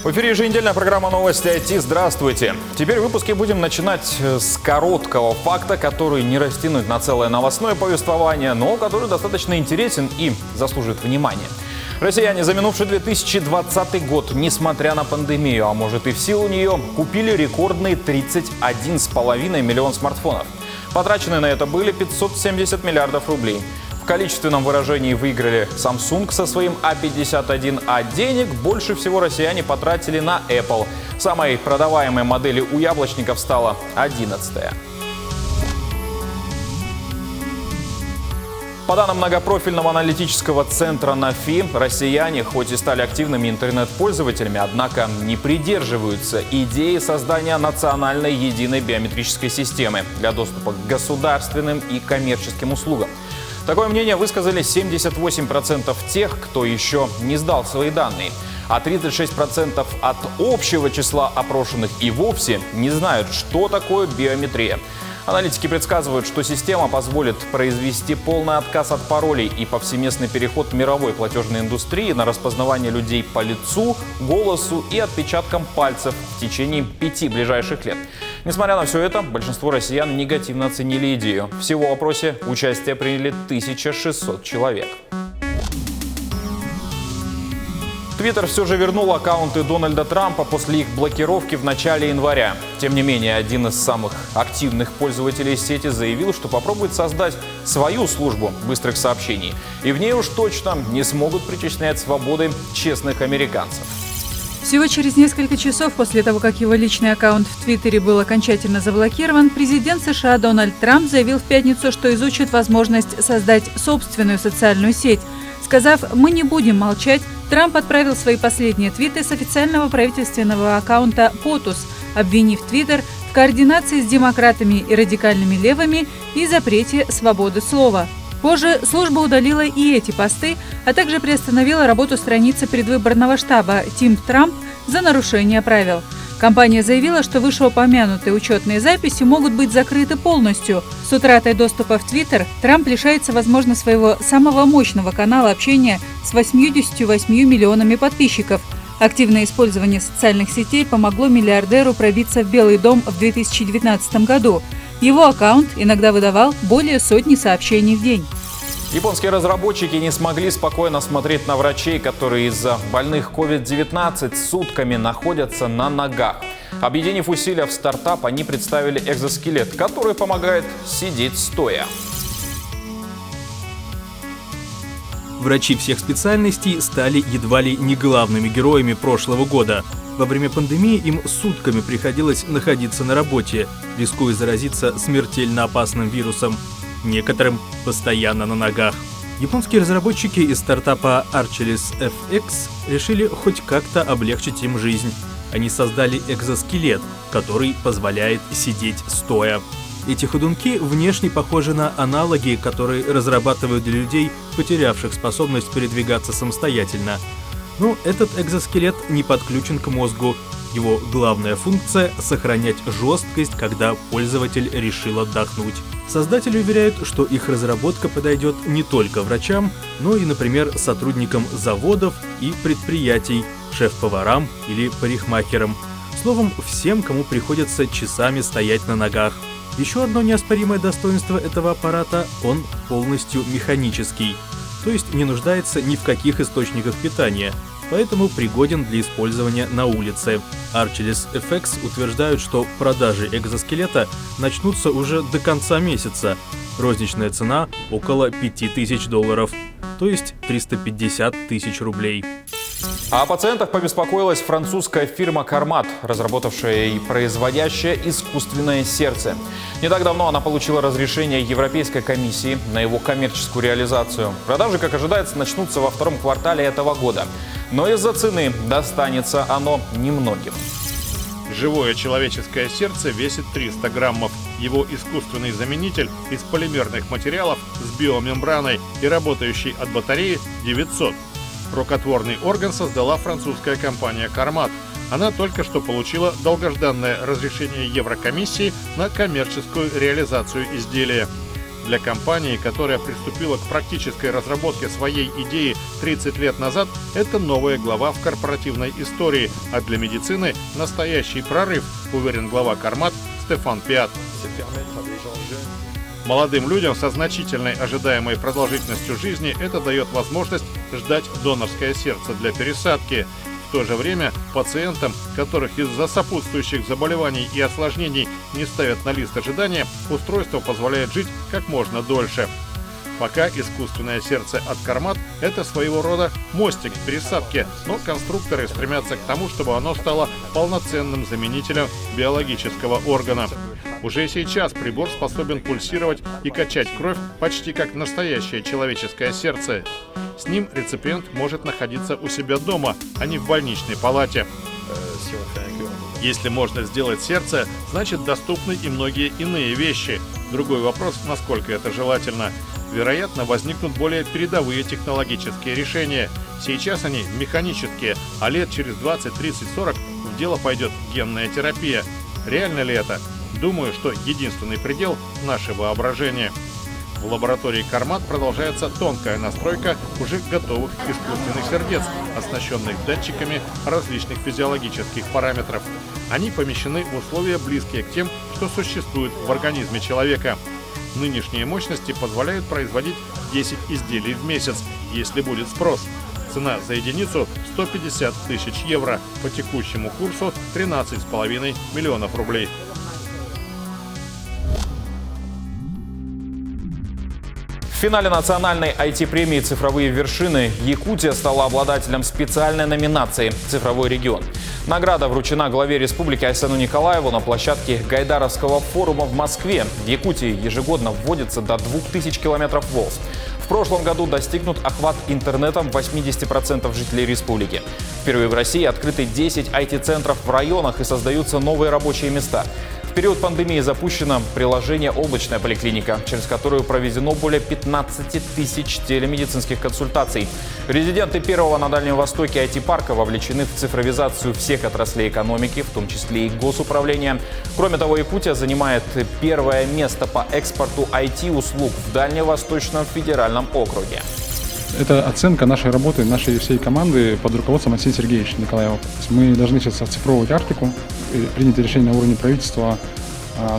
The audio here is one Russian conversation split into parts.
В эфире еженедельная программа «Новости IT». Здравствуйте. Теперь в выпуске будем начинать с короткого факта, который не растянуть на целое новостное повествование, но который достаточно интересен и заслуживает внимания. Россияне за минувший 2020 год, несмотря на пандемию, а может и в силу нее, купили рекордные 31,5 миллиона смартфонов. Потрачены на это были 570 миллиардов рублей. В количественном выражении выиграли Samsung со своим A51, а денег больше всего россияне потратили на Apple. Самой продаваемой моделью у яблочников стала 11-я. По данным многопрофильного аналитического центра НАФИ, россияне, хоть и стали активными интернет-пользователями, однако не придерживаются идеи создания национальной единой биометрической системы для доступа к государственным и коммерческим услугам. Такое мнение высказали 78% тех, кто еще не сдал свои данные, а 36% от общего числа опрошенных и вовсе не знают, что такое биометрия. Аналитики предсказывают, что система позволит произвести полный отказ от паролей и повсеместный переход мировой платежной индустрии на распознавание людей по лицу, голосу и отпечаткам пальцев в течение 5 ближайших лет. Несмотря на все это, большинство россиян негативно оценили идею. Всего в опросе участие приняли 1600 человек. Твиттер все же вернул аккаунты Дональда Трампа после их блокировки в начале января. Тем не менее, один из самых активных пользователей сети заявил, что попробует создать свою службу быстрых сообщений. И в ней уж точно не смогут притеснять свободы честных американцев. Всего через несколько часов после того, как его личный аккаунт в Твиттере был окончательно заблокирован, президент США Дональд Трамп заявил в пятницу, что изучит возможность создать собственную социальную сеть. Сказав «мы не будем молчать», Трамп отправил свои последние твиты с официального правительственного аккаунта POTUS, обвинив Твиттер в координации с демократами и радикальными левыми и запрете свободы слова. Позже служба удалила и эти посты, а также приостановила работу страницы предвыборного штаба Team Trump за нарушение правил. Компания заявила, что вышеупомянутые учетные записи могут быть закрыты полностью. С утратой доступа в Твиттер Трамп лишается, возможно, своего самого мощного канала общения с 88 миллионами подписчиков. Активное использование социальных сетей помогло миллиардеру пробиться в Белый дом в 2019 году. Его аккаунт иногда выдавал более сотни сообщений в день. Японские разработчики не смогли спокойно смотреть на врачей, которые из-за больных COVID-19 сутками находятся на ногах. Объединив усилия в стартап, они представили экзоскелет, который помогает сидеть стоя. Врачи всех специальностей стали едва ли не главными героями прошлого года. Во время пандемии им сутками приходилось находиться на работе, рискуя заразиться смертельно опасным вирусом. Некоторым постоянно на ногах. Японские разработчики из стартапа Archilles FX решили хоть как-то облегчить им жизнь. Они создали экзоскелет, который позволяет сидеть стоя. Эти ходунки внешне похожи на аналоги, которые разрабатывают для людей, потерявших способность передвигаться самостоятельно. Но этот экзоскелет не подключен к мозгу. Его главная функция — сохранять жесткость, когда пользователь решил отдохнуть. Создатели уверяют, что их разработка подойдет не только врачам, но и, например, сотрудникам заводов и предприятий, шеф-поварам или парикмахерам. Словом, всем, кому приходится часами стоять на ногах. Еще одно неоспоримое достоинство этого аппарата — он полностью механический, то есть не нуждается ни в каких источниках питания, поэтому пригоден для использования на улице. Archilles FX утверждают, что продажи экзоскелета начнутся уже до конца месяца. Розничная цена около $5000, то есть 350 тысяч рублей. О пациентах побеспокоилась французская фирма Carmat, разработавшая и производящая искусственное сердце. Не так давно она получила разрешение Европейской комиссии на его коммерческую реализацию. Продажи, как ожидается, начнутся во втором квартале этого года. Но из-за цены достанется оно немногим. Живое человеческое сердце весит 300 граммов. Его искусственный заменитель из полимерных материалов с биомембраной и работающий от батареи 900. Рукотворный орган создала французская компания Carmat. Она только что получила долгожданное разрешение Еврокомиссии на коммерческую реализацию изделия. Для компании, которая приступила к практической разработке своей идеи 30 лет назад, это новая глава в корпоративной истории, а для медицины – настоящий прорыв, уверен глава Кармат Стефан Пиат. Молодым людям со значительной ожидаемой продолжительностью жизни это дает возможность ждать донорское сердце для пересадки. В то же время пациентам, которых из-за сопутствующих заболеваний и осложнений не ставят на лист ожидания, устройство позволяет жить как можно дольше. Пока искусственное сердце от Кармат – это своего рода мостик к пересадке, но конструкторы стремятся к тому, чтобы оно стало полноценным заменителем биологического органа. Уже сейчас прибор способен пульсировать и качать кровь почти как настоящее человеческое сердце. С ним реципиент может находиться у себя дома, а не в больничной палате. Если можно сделать сердце, значит доступны и многие иные вещи. Другой вопрос, насколько это желательно. Вероятно, возникнут более передовые технологические решения. Сейчас они механические, а лет через 20, 30, 40 в дело пойдет генная терапия. Реально ли это? Думаю, что единственный предел – наше воображение. В лаборатории Кармат продолжается тонкая настройка уже готовых искусственных сердец, оснащенных датчиками различных физиологических параметров. Они помещены в условия, близкие к тем, что существуют в организме человека. Нынешние мощности позволяют производить 10 изделий в месяц, если будет спрос. Цена за единицу – 150 тысяч евро, по текущему курсу – 13,5 миллионов рублей. В финале национальной IT-премии «Цифровые вершины» Якутия стала обладателем специальной номинации «Цифровой регион». Награда вручена главе республики Айсену Николаеву на площадке Гайдаровского форума в Москве. В Якутии ежегодно вводится до 2000 километров волн. В прошлом году достигнут охват интернетом 80% жителей республики. Впервые в России открыты 10 IT-центров в районах и создаются новые рабочие места. В период пандемии запущено приложение «Облачная поликлиника», через которую проведено более 15 тысяч телемедицинских консультаций. Резиденты первого на Дальнем Востоке IT-парка вовлечены в цифровизацию всех отраслей экономики, в том числе и госуправления. Кроме того, Якутия занимает первое место по экспорту IT-услуг в Дальневосточном федеральном округе. Это оценка нашей работы, нашей всей команды под руководством Арсения Сергеевича Николаева. Мы должны сейчас оцифровывать Арктику. Принято решение на уровне правительства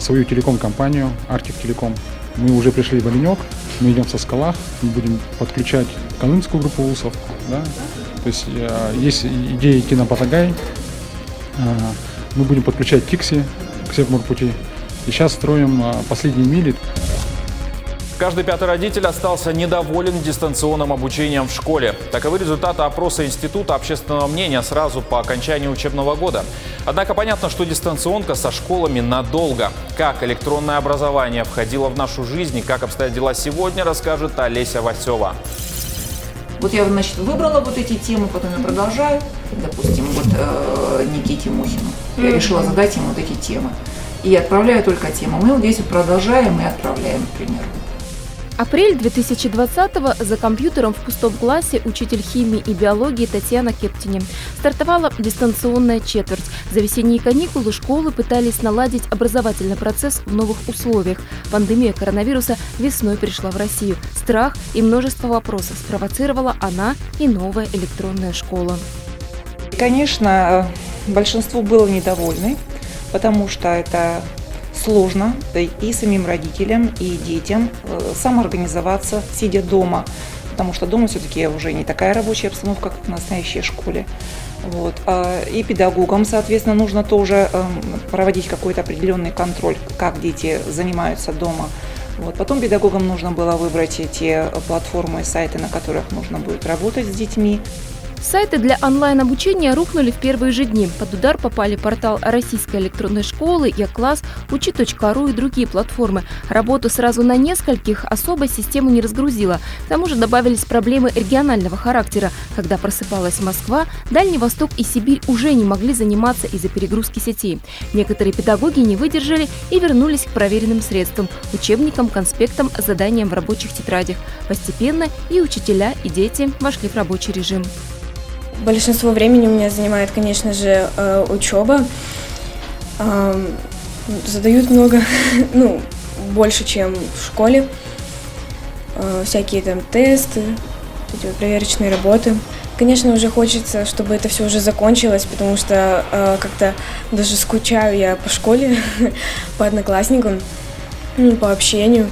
свою телеком-компанию Арктик Телеком. Мы уже пришли в Оленек, мы идем со Скалах, мы будем подключать Колымскую группу УСов. Да? То есть есть идея идти на Патагай, мы будем подключать Тикси к Севморпути. И сейчас строим последние мили. Каждый пятый родитель остался недоволен дистанционным обучением в школе. Таковы результаты опроса Института общественного мнения сразу по окончании учебного года. Однако понятно, что дистанционка со школами надолго. Как электронное образование входило в нашу жизнь и как обстоят дела сегодня, расскажет Олеся Васева. Вот я, значит, выбрала вот эти темы, потом я продолжаю. Допустим, вот Никите Мухину. Я решила задать ему вот эти темы. И отправляю только тему. Мы вот здесь вот продолжаем и отправляем, к примеру. Апрель 2020-го за компьютером в пустом классе учитель химии и биологии Татьяна Кептине. Стартовала дистанционная четверть. За весенние каникулы школы пытались наладить образовательный процесс в новых условиях. Пандемия коронавируса весной пришла в Россию. Страх и множество вопросов спровоцировала она и новая электронная школа. Конечно, большинство было недовольны, потому что это сложно и самим родителям, и детям самоорганизоваться, сидя дома, потому что дома все-таки уже не такая рабочая обстановка, как в настоящей школе. Вот. И педагогам, соответственно, нужно тоже проводить какой-то определенный контроль, как дети занимаются дома. Вот. Потом педагогам нужно было выбрать те платформы, сайты, на которых нужно будет работать с детьми. Сайты для онлайн-обучения рухнули в первые же дни. Под удар попали портал Российской электронной школы, Я-класс, Учи.ру и другие платформы. Работу сразу на нескольких особо систему не разгрузила. К тому же добавились проблемы регионального характера. Когда просыпалась Москва, Дальний Восток и Сибирь уже не могли заниматься из-за перегрузки сетей. Некоторые педагоги не выдержали и вернулись к проверенным средствам – учебникам, конспектам, заданиям в рабочих тетрадях. Постепенно и учителя, и дети вошли в рабочий режим. Большинство времени у меня занимает, конечно же, учеба. Задают много, больше, чем в школе. всякие там тесты, эти вот проверочные работы. Конечно, уже хочется, чтобы это все уже закончилось, потому что как-то даже скучаю я по школе, по одноклассникам, по общению.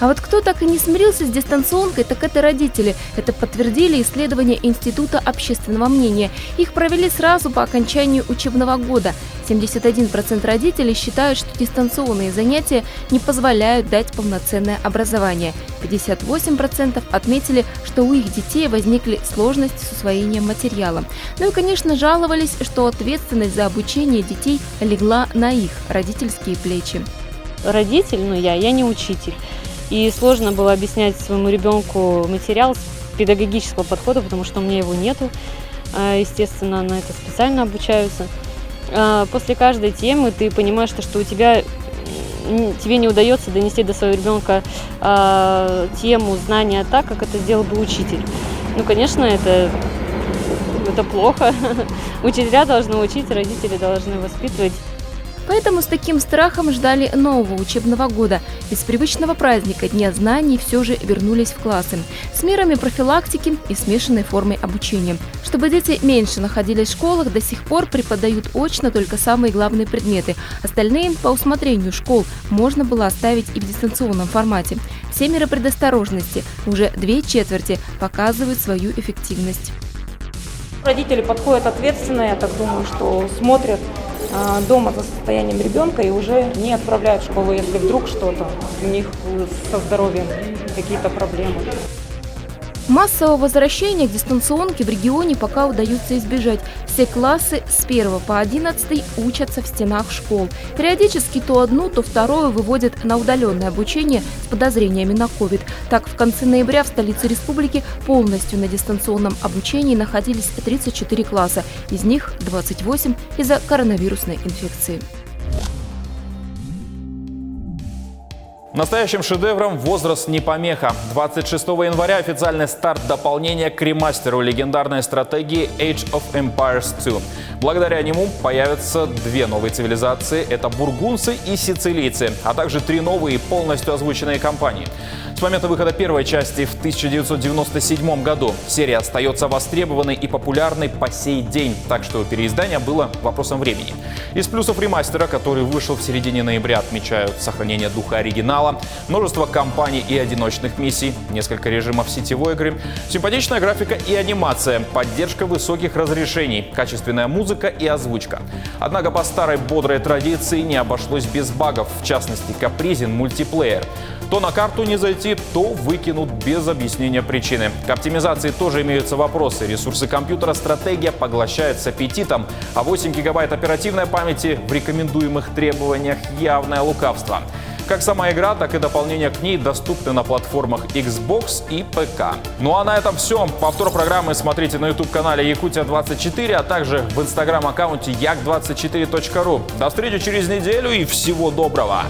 А вот кто так и не смирился с дистанционкой, так это родители. Это подтвердили исследования Института общественного мнения. Их провели сразу по окончанию учебного года. 71% родителей считают, что дистанционные занятия не позволяют дать полноценное образование. 58% отметили, что у их детей возникли сложности с усвоением материала. Ну и, конечно, жаловались, что ответственность за обучение детей легла на их родительские плечи. Родитель, я не учитель. И сложно было объяснять своему ребенку материал с педагогического подхода, потому что у меня его нету. Естественно, на это специально обучаются. После каждой темы ты понимаешь, что тебе не удается донести до своего ребенка тему, знания так, как это сделал бы учитель. Конечно, это плохо. Учителя должны учить, родители должны воспитывать. Поэтому с таким страхом ждали нового учебного года. Из привычного праздника Дня знаний все же вернулись в классы. С мерами профилактики и смешанной формой обучения. Чтобы дети меньше находились в школах, до сих пор преподают очно только самые главные предметы. Остальные по усмотрению школ можно было оставить и в дистанционном формате. Все меры предосторожности, уже 2/4, показывают свою эффективность. Родители подходят ответственно, я так думаю, что смотрят дома за состоянием ребенка и уже не отправляют в школу, если вдруг что-то у них со здоровьем, какие-то проблемы. Массового возвращения к дистанционке в регионе пока удается избежать. Все классы с 1 по 11 учатся в стенах школ. Периодически то одну, то вторую выводят на удаленное обучение с подозрениями на COVID. Так, в конце ноября в столице республики полностью на дистанционном обучении находились 34 класса. Из них 28 из-за коронавирусной инфекции. Настоящим шедевром возраст не помеха. 26 января официальный старт дополнения к ремастеру легендарной стратегии Age of Empires 2. Благодаря нему появятся две новые цивилизации – это бургунцы и сицилийцы, а также 3 новые полностью озвученные кампании. С момента выхода первой части в 1997 году серия остается востребованной и популярной по сей день, так что переиздание было вопросом времени. Из плюсов ремастера, который вышел в середине ноября, отмечают сохранение духа оригинала, множество кампаний и одиночных миссий, несколько режимов сетевой игры, симпатичная графика и анимация, поддержка высоких разрешений, качественная музыка и озвучка. Однако по старой бодрой традиции не обошлось без багов, в частности капризен мультиплеер. То на карту не зайти, то выкинут без объяснения причины. К оптимизации тоже имеются вопросы. Ресурсы компьютера стратегия поглощает с аппетитом, а 8 гигабайт оперативной памяти в рекомендуемых требованиях явное лукавство. Как сама игра, так и дополнения к ней доступны на платформах Xbox и ПК. Ну а на этом все. Повтор программы смотрите на YouTube-канале Якутия24, а также в Instagram-аккаунте як24.ru. До встречи через неделю и всего доброго!